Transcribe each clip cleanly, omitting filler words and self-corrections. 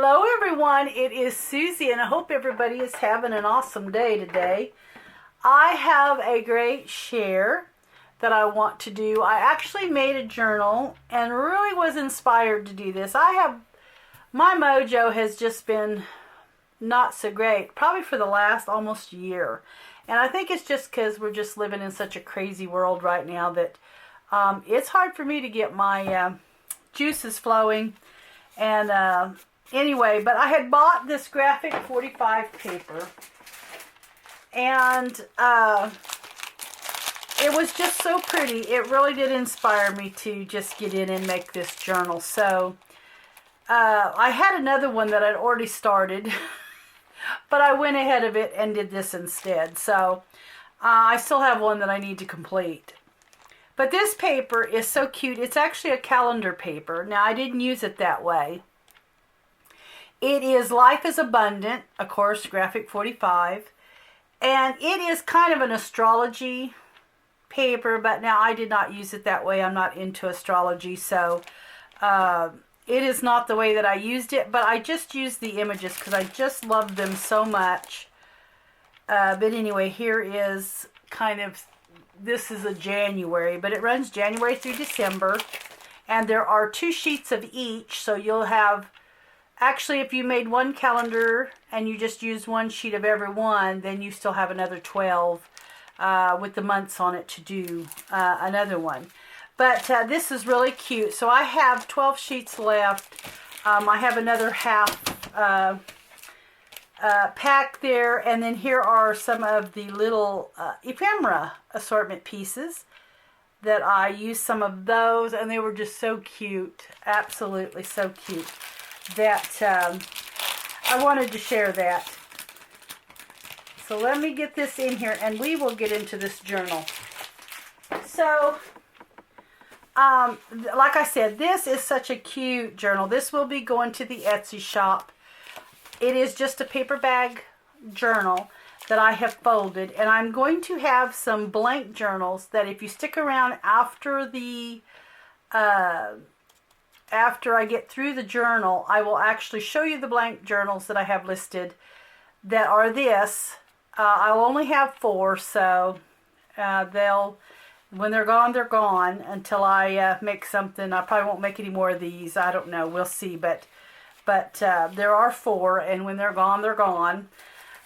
Hello everyone, it is Susie and I hope everybody is having an awesome day today. I have a great share that I want to do. I actually made a journal and really was inspired to do this. My mojo has just been not so great, probably for the last almost year. And I think it's just because we're just living in such a crazy world right now that it's hard for me to get my juices flowing. And anyway, but I had bought this graphic 45 paper, and it was just so pretty. It really did inspire me to just get in and make this journal. So I had another one that I'd already started, but I went ahead of it and did this instead. So I still have one that I need to complete. But this paper is so cute. It's actually a calendar paper. Now, I didn't use it that way. It is Life is Abundant, of course, graphic 45. And it is kind of an astrology paper, but now I did not use it that way. I'm not into astrology, so it is not the way that I used it. But I just used the images because I just love them so much. But anyway, here is kind of... This is a January, but it runs January through December. And there are 2 sheets of each, so you'll have... Actually, if you made one calendar and you just used 1 sheet of every one, then you still have another 12 with the months on it to do another one. But this is really cute. So I have 12 sheets left. I have another half pack there, and then here are some of the little ephemera assortment pieces that I used some of those, and they were just so cute, absolutely so cute, that I wanted to share that. So let me get this in here and we will get into this journal. So like I said, this is such a cute journal. This will be going to the Etsy shop. It is just a paper bag journal that I have folded, and I'm going to have some blank journals that if you stick around after the after I get through the journal, I will actually show you the blank journals that I have listed that are this. I'll only have 4, so when they're gone until I make something. I probably won't make any more of these. I don't know. We'll see, but there are 4, and when they're gone, they're gone.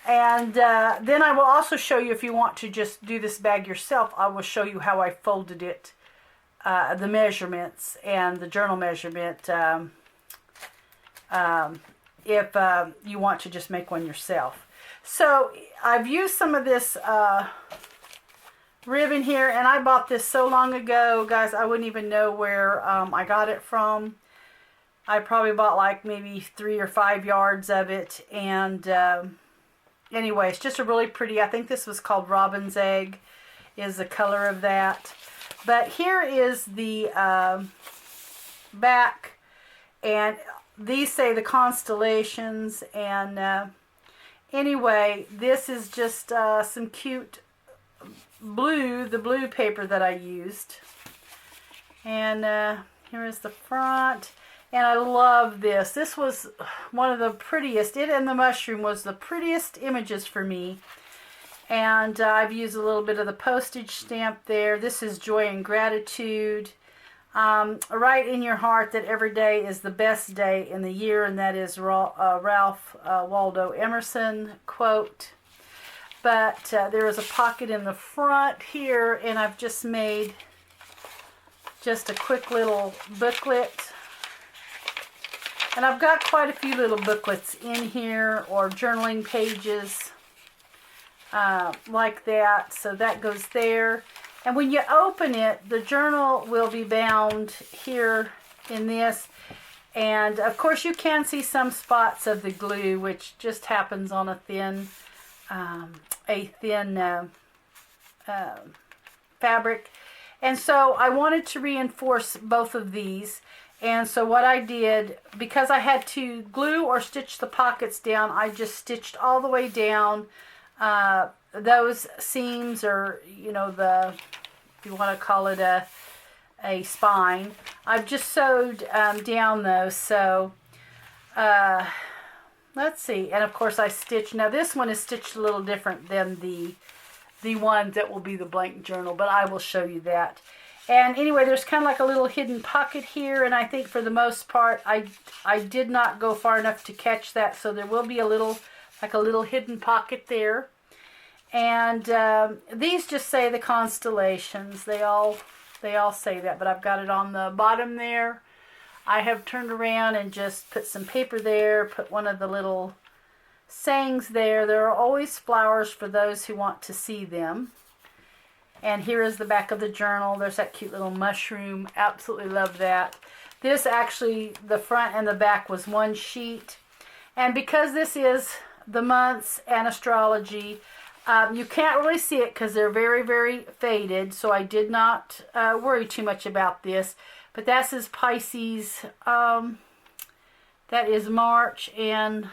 And then I will also show you, if you want to just do this bag yourself, I will show you how I folded it, the measurements and the journal measurement, if you want to just make one yourself. So I've used some of this ribbon here, and I bought this so long ago, guys, I wouldn't even know where I got it from. I probably bought like maybe 3 or 5 yards of it, and anyway, it's just a really pretty, I think this was called Robin's Egg, is the color of that. But here is the back, and these say the constellations, and anyway, this is just some cute the blue paper that I used. And here is the front. And I love this. This was one of the prettiest. It and the mushroom was the prettiest images for me. And I've used a little bit of the postage stamp there. This is Joy and Gratitude. Write in your heart that every day is the best day in the year. And that is Ralph Waldo Emerson quote. But there is a pocket in the front here. And I've just made just a quick little booklet. And I've got quite a few little booklets in here, or journaling pages like that. So that goes there. And when you open it, the journal will be bound here in this. And of course you can see some spots of the glue, which just happens on a thin fabric. And so I wanted to reinforce both of these. And so what I did, because I had to glue or stitch the pockets down, I just stitched all the way down those seams, or, you know, if you want to call it a spine. I've just sewed down those. So uh, let's see. And of course I stitched. Now this one is stitched a little different than the one that will be the blank journal, but I will show you that. And anyway, there's kind of like a little hidden pocket here, and I think for the most part I did not go far enough to catch that, so there will be a little, like a little hidden pocket there. And these just say the constellations. They all say that, but I've got it on the bottom there. I have turned around and just put some paper there, put one of the little sayings there. There are always flowers for those who want to see them. And here is the back of the journal. There's that cute little mushroom. Absolutely love that. This actually, the front and the back was one sheet. And because this is the months and astrology, you can't really see it because they're very, very faded. So I did not worry too much about this. But that says Pisces. That is March, and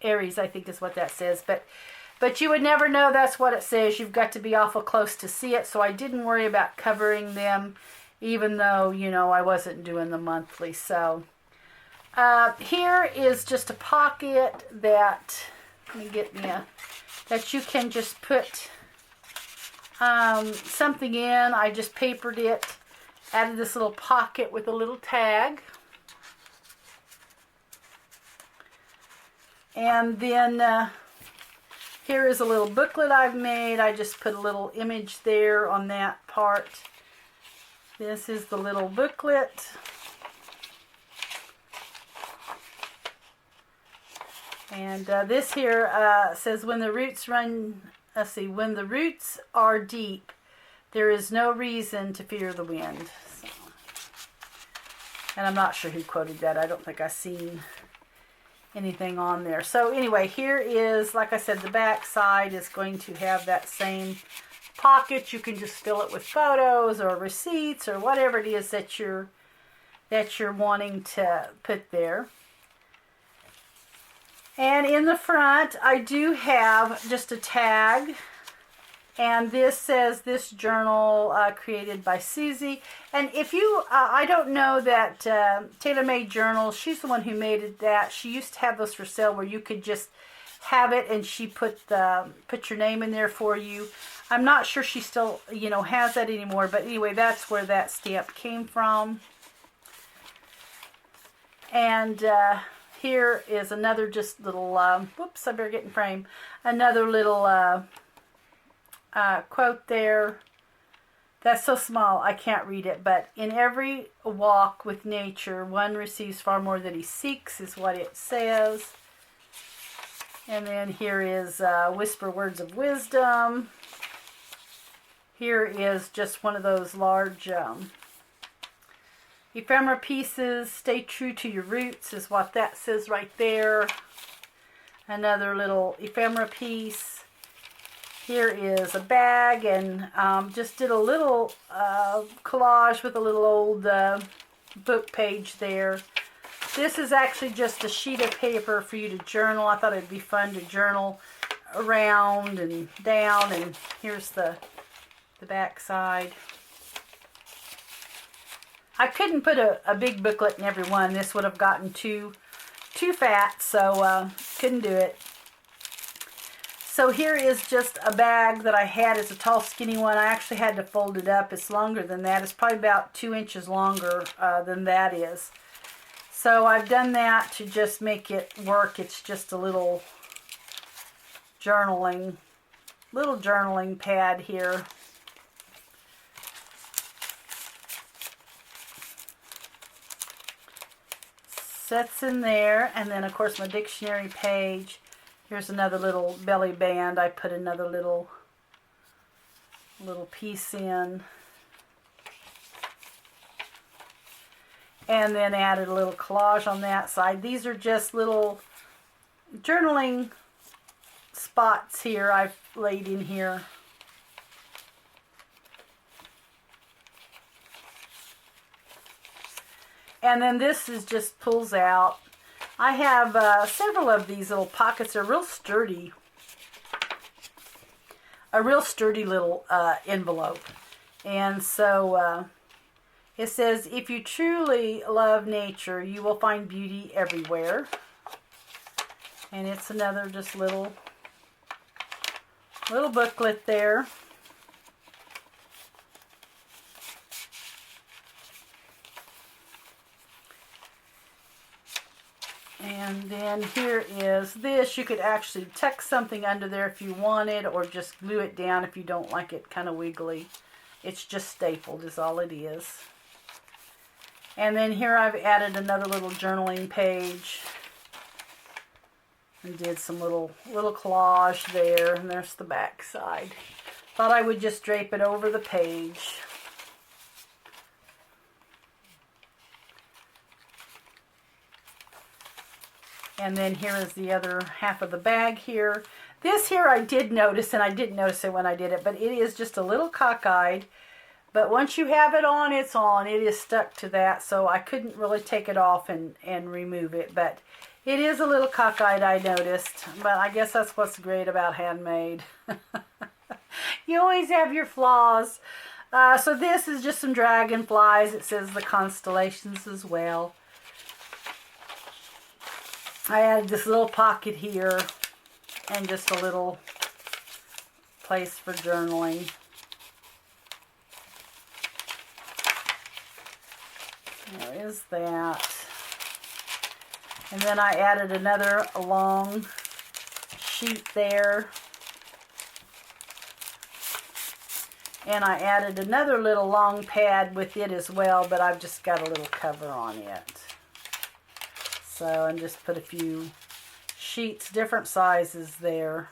Aries, I think is what that says. But you would never know that's what it says. You've got to be awful close to see it. So I didn't worry about covering them, even though, you know, I wasn't doing the monthly. So here is just a pocket that, let me get me that you can just put something in. I just papered it, added this little pocket with a little tag. And then here is a little booklet I've made. I just put a little image there on that part. This is the little booklet. And this here says, when the roots run, let's see, when the roots are deep, there is no reason to fear the wind. So, and I'm not sure who quoted that. I don't think I've seen anything on there. So anyway, here is, like I said, the back side is going to have that same pocket. You can just fill it with photos or receipts or whatever it is that you're wanting to put there. And in the front, I do have just a tag. And this says, this journal created by Susie. And if you, I don't know that TaylorMade Journals, she's the one who made it that. She used to have those for sale where you could just have it and she put your name in there for you. I'm not sure she still, you know, has that anymore. But anyway, that's where that stamp came from. And here is another just little, whoops, I better get in frame. Another little quote there. That's so small I can't read it, but in every walk with nature one receives far more than he seeks, is what it says. And then here is whisper words of wisdom. Here is just one of those large ephemera pieces. Stay true to your roots is what that says right there. Another little ephemera piece. Here is a bag, and just did a little collage with a little old book page there. This is actually just a sheet of paper for you to journal. I thought it'd be fun to journal around and down, and here's the back side. I couldn't put a big booklet in every one. This would have gotten too fat, so couldn't do it. So here is just a bag that I had. It's a tall, skinny one. I actually had to fold it up. It's longer than that. It's probably about 2 inches longer than that is. So I've done that to just make it work. It's just a little journaling pad here. Sets in there, and then of course my dictionary page. Here's another little belly band. I put another little piece in. And then added a little collage on that side. These are just little journaling spots here I've laid in here. And then this is just pulls out. I have several of these little pockets. They're real sturdy. A real sturdy little envelope. And so it says, if you truly love nature, you will find beauty everywhere. And it's another just little booklet there. And then here is this. You could actually tuck something under there if you wanted, or just glue it down if you don't like it kind of wiggly. It's just stapled is all it is. And then here I've added another little journaling page. And did some little collage there, and there's the back side. Thought I would just drape it over the page. And then here is the other half of the bag here. This here I did notice, and I didn't notice it when I did it, but it is just a little cockeyed. But once you have it on, it's on. It is stuck to that, so I couldn't really take it off and remove it. But it is a little cockeyed, I noticed. But I guess that's what's great about handmade. You always have your flaws. So this is just some dragonflies. It says the constellations as well. I added this little pocket here and just a little place for journaling. There is that. And then I added another long sheet there. And I added another little long pad with it as well, but I've just got a little cover on it. So I just put a few sheets, different sizes there.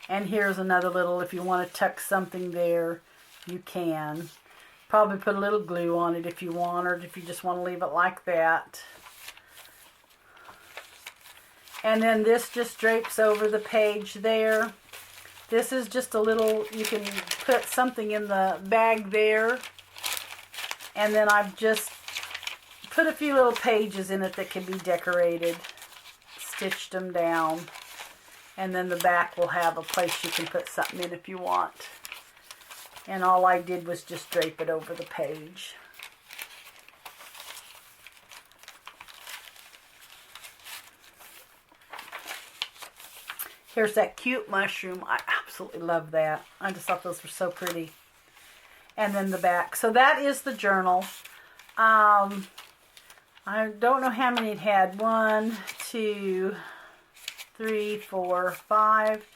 And here's another little, if you want to tuck something there, you can. Probably put a little glue on it if you want, or if you just want to leave it like that. And then this just drapes over the page there. This is just a little, you can put something in the bag there. And then I've just put a few little pages in it that can be decorated. Stitched them down. And then the back will have a place you can put something in if you want. And all I did was just drape it over the page. Here's that cute mushroom. I absolutely love that. I just thought those were so pretty. And then the back. So that is the journal. I don't know how many it had. 1, 2, 3, 4, 5,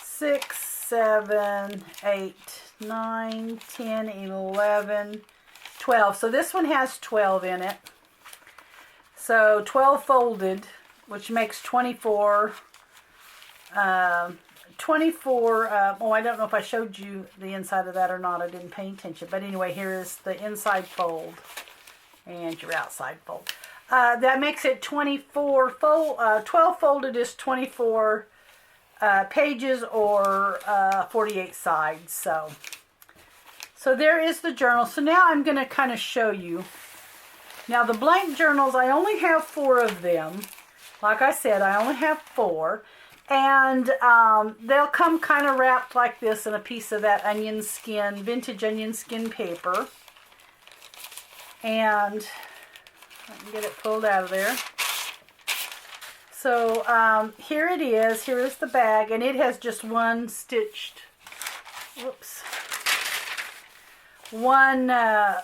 6, 7, 8, 9, 10, 11, 12. So this one has 12 in it. So 12 folded, which makes 24. 24, oh, I don't know if I showed you the inside of that or not. I didn't pay attention. But anyway, here is the inside fold and your outside fold. That makes it 24 fold. 12 folded is 24 pages or 48 sides. So there is the journal. So now I'm going to kind of show you. Now the blank journals, I only have 4 of them. Like I said, I only have 4. And they'll come kind of wrapped like this in a piece of that onion skin, vintage onion skin paper. And I can get it pulled out of there. So here it is. Here is the bag. And it has just one stitched, whoops, one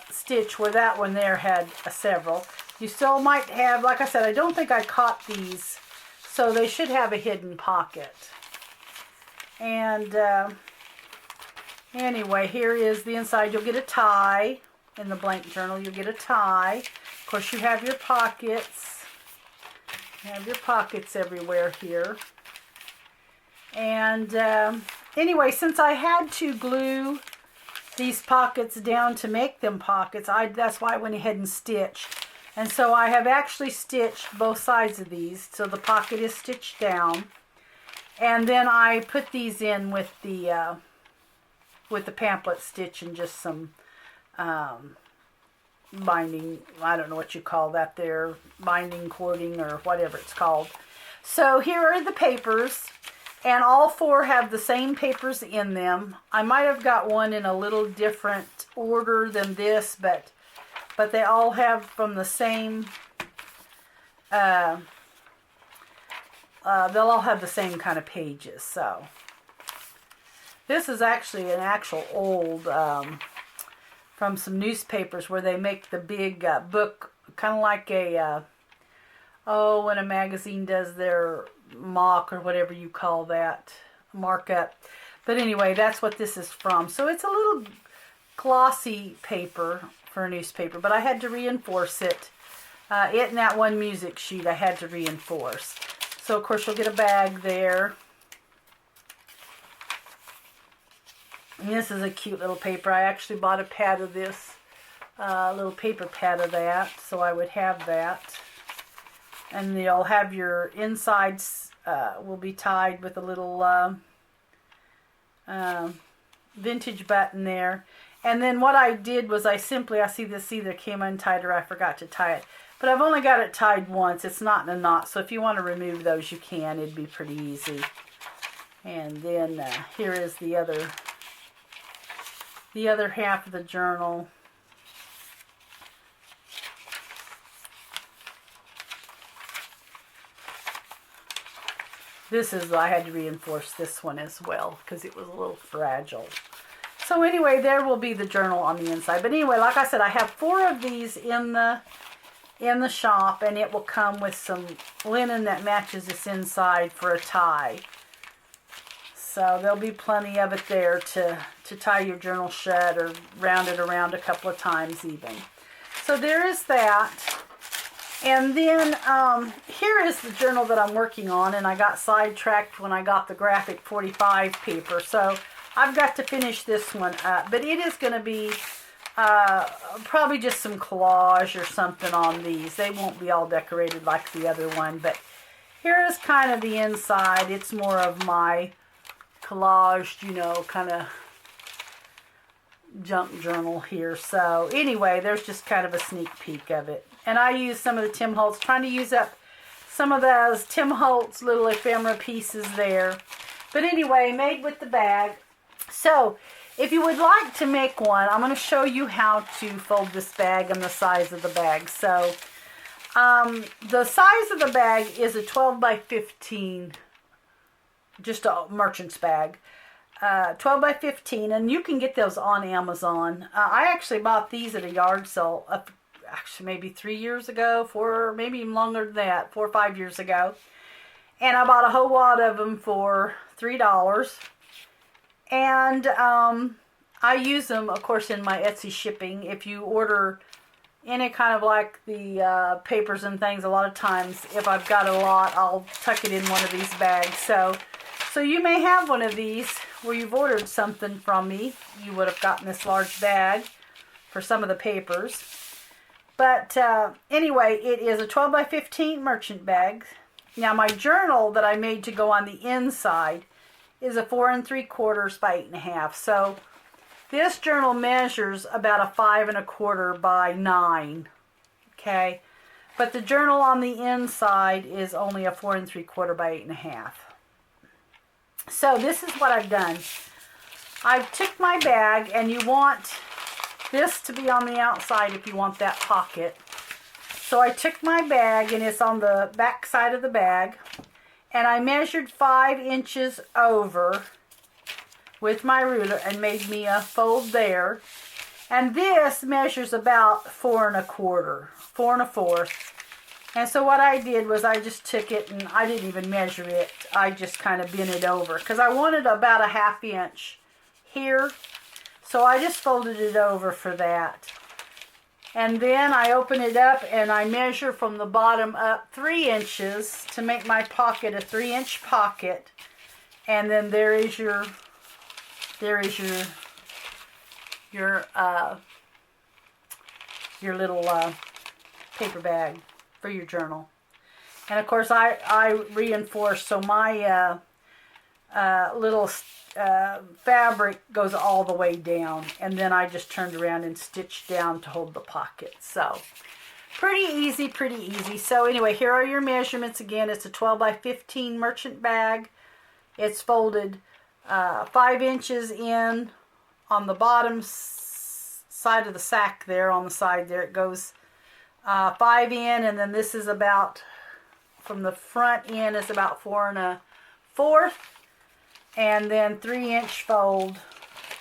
stitch where that one there had several. You still might have, like I said, I don't think I caught these. So they should have a hidden pocket. And anyway, here is the inside. You'll get a tie in the blank journal. You'll get a tie. Of course, you have your pockets. You have your pockets everywhere here. And anyway, since I had to glue these pockets down to make them pockets, that's why I went ahead and stitched. And so I have actually stitched both sides of these, so the pocket is stitched down. And then I put these in with the pamphlet stitch and just some binding, I don't know what you call that there, binding, cording, or whatever it's called. So here are the papers, and all 4 have the same papers in them. I might have got one in a little different order than this, but they all have from the same, they'll all have the same kind of pages. So this is actually an actual old, from some newspapers where they make the big book, kind of like a, when a magazine does their mock or whatever you call that, markup. But anyway, that's what this is from. So it's a little glossy paper for a newspaper, but I had to reinforce it. It and that one music sheet I had to reinforce. So of course you'll get a bag there. And this is a cute little paper. I actually bought a pad of this, little paper pad of that, so I would have that. And you'll have your insides will be tied with a little vintage button there. And then what I did was I see this either came untied or I forgot to tie it. But I've only got it tied once. It's not in a knot, so if you want to remove those, you can. It'd be pretty easy. And then here is the other half of the journal. I had to reinforce this one as well because it was a little fragile. So anyway, there will be the journal on the inside. But anyway, like I said, I have 4 of these in the shop, and it will come with some linen that matches this inside for a tie. So there'll be plenty of it there to tie your journal shut or round it around a couple of times even. So there is that. And then here is the journal that I'm working on, and I got sidetracked when I got the graphic 45 paper. So I've got to finish this one up. But it is going to be probably just some collage or something on these. They won't be all decorated like the other one. But here is kind of the inside. It's more of my collaged, kind of junk journal here. So anyway, there's just kind of a sneak peek of it. And I use some of the Tim Holtz, trying to use up some of those Tim Holtz little ephemera pieces there. But anyway, made with the bag. So if you would like to make one, I'm going to show you how to fold this bag and the size of the bag. So the size of the bag is a 12 by 15, just a merchant's bag. 12 by 15, and you can get those on Amazon. I actually bought these at a yard sale, actually maybe 3 years ago, maybe even longer than that, 4 or 5 years ago. And I bought a whole lot of them for $3. And I use them, of course, in my Etsy shipping. If you order any kind of like the papers and things, a lot of times, if I've got a lot, I'll tuck it in one of these bags. So you may have one of these where you've ordered something from me. You would have gotten this large bag for some of the papers. But anyway, it is a 12 by 15 merchant bag. Now my journal that I made to go on the inside is a 4 3/4 by 8.5. So this journal measures about a 5 1/4 by 9. Okay, but the journal on the inside is only a 4 3/4 by 8.5. So this is what I've done. I've took my bag, and you want this to be on the outside if you want that pocket. So I took my bag, and it's on the back side of the bag, and I measured 5 inches over with my ruler and made me a fold there. And this measures about 4 1/4, 4 1/4. And so what I did was I just took it, and I didn't even measure it. I just kind of bent it over because I wanted about a 1/2 inch here. So I just folded it over for that. And then I open it up and I measure from the bottom up 3 inches to make my pocket a 3-inch pocket. And then there is your little paper bag for your journal. And of course I reinforce, so my little fabric goes all the way down, and then I just turned around and stitched down to hold the pocket. So pretty easy. So anyway, here are your measurements again. It's a 12 by 15 merchant bag. It's folded 5 inches in on the bottom side of the sack there, on the side there. It goes 5 in, and then this is about, from the front end is about 4 1/4, and then 3-inch fold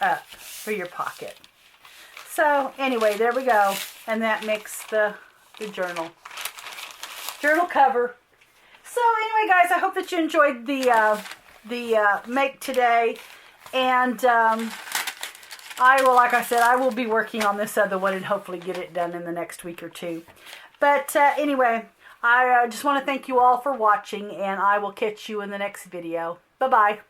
up for your pocket. So anyway, there we go, and that makes the journal cover. So anyway, guys, I hope that you enjoyed the make today, and I will, like I said, I will be working on this other one and hopefully get it done in the next week or two. But anyway, I just want to thank you all for watching, and I will catch you in the next video. Bye-bye.